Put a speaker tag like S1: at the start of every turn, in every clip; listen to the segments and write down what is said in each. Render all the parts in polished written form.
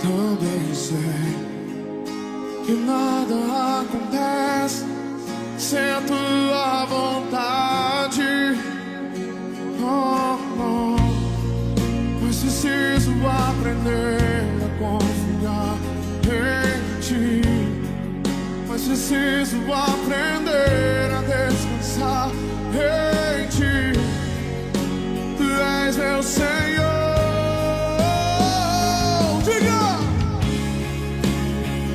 S1: Também sei que nada acontece sem a tua vontade. Oh, oh. Mas preciso aprender a confiar em ti. Mas preciso aprender a descansar em ti. Tu és meu Senhor. Diga!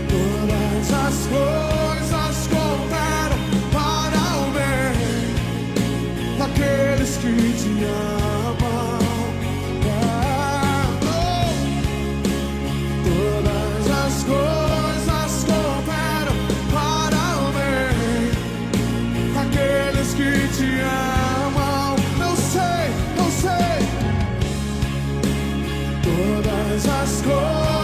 S1: Todas as coisas cooperam para o bem daqueles que te amam. Todas as coisas cooperam para o bem daqueles que te amam. Eu sei. Todas as coisas